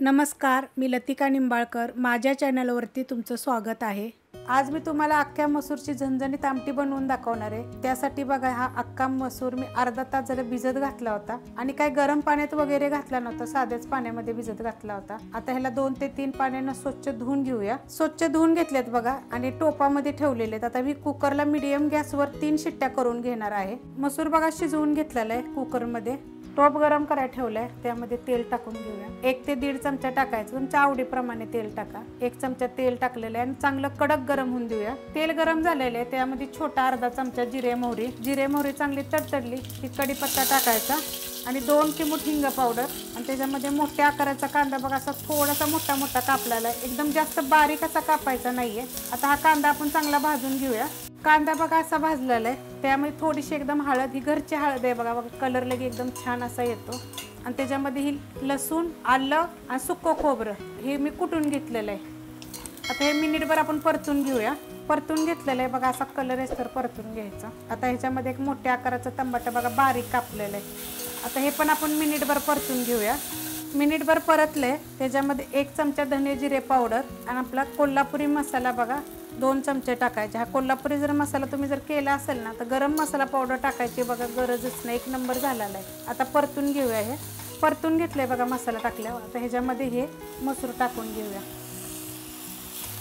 नमस्कार, मी लतिका निंबाळकर. माझ्या चॅनलवरती तुमचं स्वागत आहे. आज मी तुम्हाला अख्ख्या मसूरची झणझणीत आमटी बनवून दाखवणार आहे. त्यासाठी बघा, हा अख्खा मसूर मी अर्धा तास जरा भिजत घातला होता आणि काही गरम पाण्यात वगैरे घातला नव्हता, साध्याच पाण्यामध्ये भिजत घातला होता. आता ह्याला 2 ते 3 पाण्यानं स्वच्छ धुवून घेऊया. स्वच्छ धुवून घेतलेत बघा आणि टोपामध्ये ठेवलेले आहेत. आता मी कुकरला मीडियम गॅसवर 3 शिट्ट्या करून घेणार आहे. मसूर बघा शिजवून घेतलेला आहे कुकरमध्ये. टोप गरम करायला ठेवलाय, त्यामध्ये तेल टाकून घेऊया. 1 ते 1.5 चमचा टाकायचं, तुमच्या आवडीप्रमाणे तेल टाका. 1 चमचा तेल टाकलेलं आहे आणि चांगलं कडक गरम होऊन देऊया. तेल गरम झालेलं आहे, त्यामध्ये छोटा अर्धा चमचा जिरे मोहरी चांगली तडतडली की कढीपत्ता टाकायचा आणि 2 चिमूट हिंग पावडर आणि त्याच्यामध्ये मोठ्या आकाराचा कांदा बघा, असा थोडासा मोठा मोठा कापलेला आहे. एकदम जास्त बारीक असा कापायचा नाहीये. आता हा कांदा आपण चांगला भाजून घेऊया. कांदा बघा असा भाजलेला आहे, त्यामध्ये थोडीशी एकदम हळद, ही घरची हळद आहे बघा, कलर लगे एकदम छान असा येतो. आणि त्याच्यामध्ये ही लसूण, आलं आणि सुक्कं खोबरं हे मी कुटून घेतलेलं आहे. आता हे मिनिटभर आपण परतून घेऊया. परतून घेतलेलं आहे बघा, असा कलर आहे तर परतून घ्यायचा. आता ह्याच्यामध्ये एक मोठ्या आकाराचा टमाटा बघा बारीक कापलेला आहे. आता हे पण आपण मिनिटभर परतून घेऊया. मिनिटभर परतले, त्याच्यामध्ये 1 चमचा धने जिरे पावडर आणि आपला कोल्हापुरी मसाला बघा 2 चमचे टाकायचे. हा कोल्हापुरी जर मसाला तुम्ही जर केला असेल ना तर गरम मसाला पावडर टाकायची बघा, गरजच नाही. 1 नंबर झालेला आहे. आता परतून घेऊया. हे परतून घेतलंय बघा मसाला टाकल्यावर. आता ह्याच्यामध्ये हे मसूर टाकून घेऊया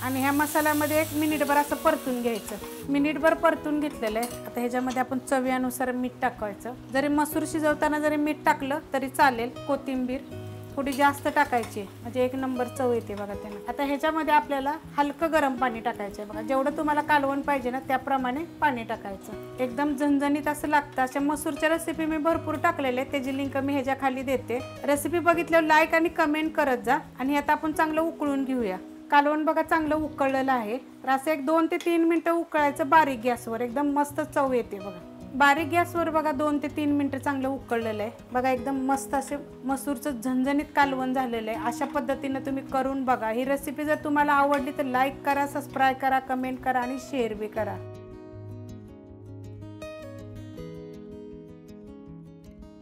आणि ह्या मसाल्यामध्ये 1 मिनिटभर असं परतून घ्यायचं. मिनिटभर परतून घेतलेलं आहे. आता ह्याच्यामध्ये आपण चवीनुसार मीठ टाकायचं. जरी मसूर शिजवताना जरी मीठ टाकलं तरी चालेल. कोथिंबीर थोडी जास्त टाकायची म्हणजे 1 नंबर चव येते बघा त्यानं. आता ह्याच्यामध्ये आपल्याला हलकं गरम पाणी टाकायचं आहे बघा. जेवढं तुम्हाला कालवण पाहिजे ना त्याप्रमाणे पाणी टाकायचं. एकदम झणझणीत असं लागतं. अशा मसूरच्या रेसिपी मी भरपूर टाकलेले, त्याची लिंक मी ह्याच्या खाली देते. रेसिपी बघितल्यावर लाईक आणि कमेंट करत जा. आणि आता आपण चांगलं उकळून घेऊया. कालवण बघा चांगलं उकळलेलं आहे, तर असं 1-2 ते 3 मिनिटं उकळायचं बारीक गॅसवर. एकदम मस्त चव येते बघा. बारीक गॅसवर बघा 2 ते 3 मिनिटं चांगलं उकळलेलं आहे बघा. एकदम मस्त असे मसूरचं झणझणीत कालवण झालेलं आहे. अशा पद्धतीने तुम्ही करून बघा. ही रेसिपी जर तुम्हाला आवडली तर लाईक करा, सबस्क्राईब करा, कमेंट करा आणि शेअर बी करा.